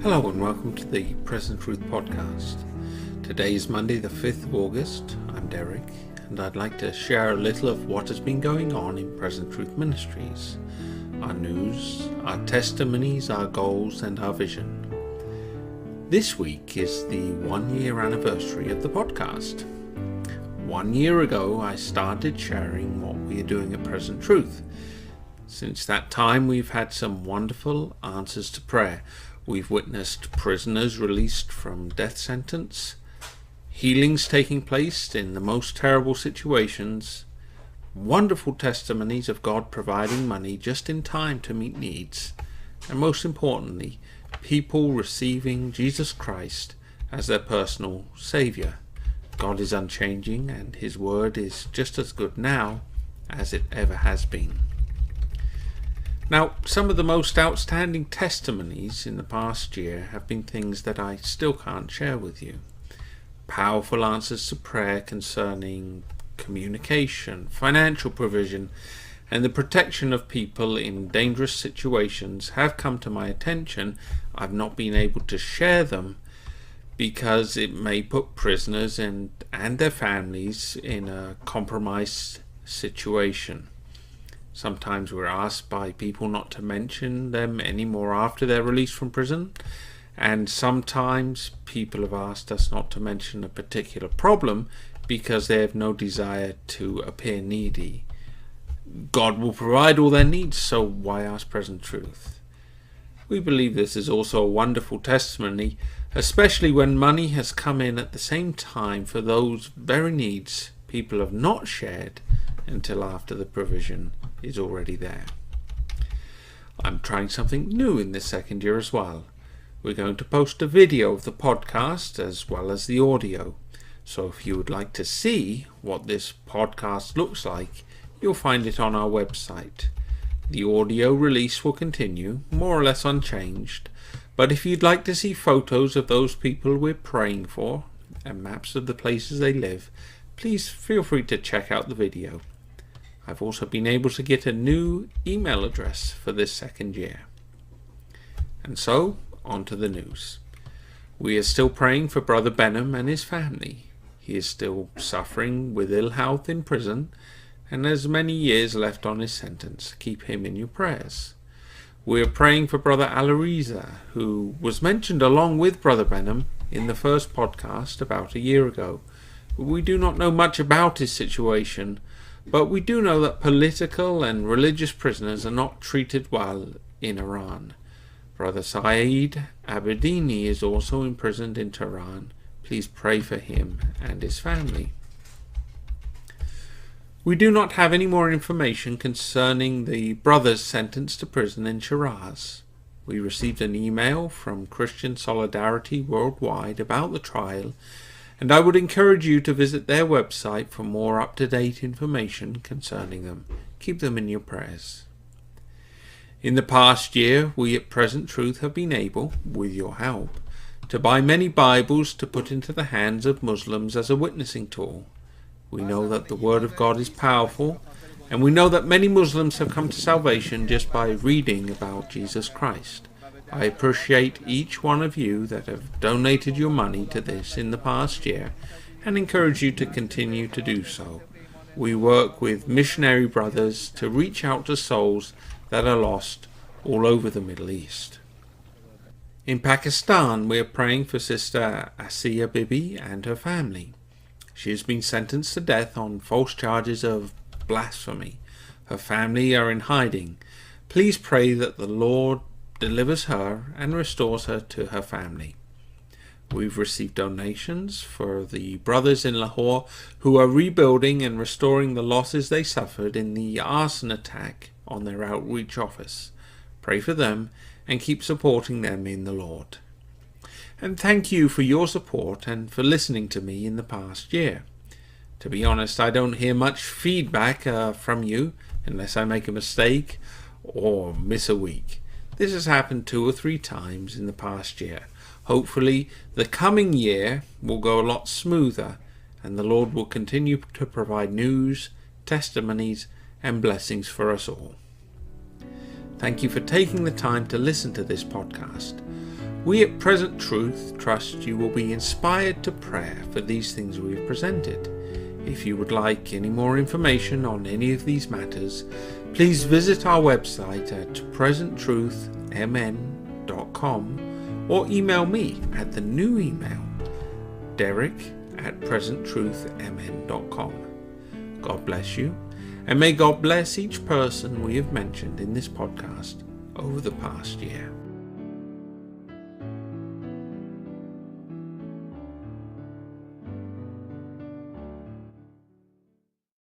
Hello and welcome to the Present Truth Podcast. Today is Monday the 5th of August. I'm Derek and I'd like to share a little of what has been going on in Present Truth Ministries. Our news, our testimonies, our goals and our vision. This week is the 1-year anniversary of the podcast. 1 year ago I started sharing what we are doing at Present Truth. Since that time we've had some wonderful answers to prayer. We've witnessed prisoners released from death sentence, healings taking place in the most terrible situations, wonderful testimonies of God providing money just in time to meet needs, and most importantly, people receiving Jesus Christ as their personal Saviour. God is unchanging and His Word is just as good now as it ever has been. Now, some of the most outstanding testimonies in the past year have been things that I still can't share with you. Powerful answers to prayer concerning communication, financial provision, and the protection of people in dangerous situations have come to my attention. I've not been able to share them because it may put prisoners and their families in a compromised situation. Sometimes we're asked by people not to mention them anymore after they're released from prison, and sometimes people have asked us not to mention a particular problem because they have no desire to appear needy. God will provide all their needs, so why ask Present Truth? We believe this is also a wonderful testimony, especially when money has come in at the same time for those very needs people have not shared until after the provision is already there. I'm trying something new in this second year as well. We're going to post a video of the podcast as well as the audio. So if you would like to see what this podcast looks like, you'll find it on our website. The audio release will continue, more or less unchanged, but if you'd like to see photos of those people we're praying for and maps of the places they live, please feel free to check out the video. I've also been able to get a new email address for this second year. And so, on to the news. We are still praying for Brother Benham and his family. He is still suffering with ill health in prison and has many years left on his sentence. Keep him in your prayers. We are praying for Brother Alariza, who was mentioned along with Brother Benham in the first podcast about a year ago. We do not know much about his situation, but we do know that political and religious prisoners are not treated well in Iran. Brother Saeed Abedini is also imprisoned in Tehran. Please pray for him and his family. We do not have any more information concerning the brothers sentenced to prison in Shiraz. We received an email from Christian Solidarity Worldwide about the trial, and I would encourage you to visit their website for more up-to-date information concerning them. Keep them in your prayers. In the past year, we at Present Truth have been able, with your help, to buy many Bibles to put into the hands of Muslims as a witnessing tool. We know that the Word of God is powerful, and we know that many Muslims have come to salvation just by reading about Jesus Christ. I appreciate each one of you that have donated your money to this in the past year and encourage you to continue to do so. We work with missionary brothers to reach out to souls that are lost all over the Middle East. In Pakistan, we are praying for Sister Asiya Bibi and her family. She has been sentenced to death on false charges of blasphemy. Her family are in hiding. Please pray that the Lord delivers her and restores her to her family. We've received donations for the brothers in Lahore who are rebuilding and restoring the losses they suffered in the arson attack on their outreach office. Pray for them and keep supporting them in the Lord. And thank you for your support and for listening to me in the past year. To be honest, I don't hear much feedback from you unless I make a mistake or miss a week. This has happened 2 or 3 times in the past year. Hopefully, the coming year will go a lot smoother and the Lord will continue to provide news, testimonies, and blessings for us all. Thank you for taking the time to listen to this podcast. We at Present Truth trust you will be inspired to prayer for these things we have presented. If you would like any more information on any of these matters, please visit our website at presenttruthmn.com or email me at the new email, derek@presenttruthmn.com. God bless you, and may God bless each person we have mentioned in this podcast over the past year.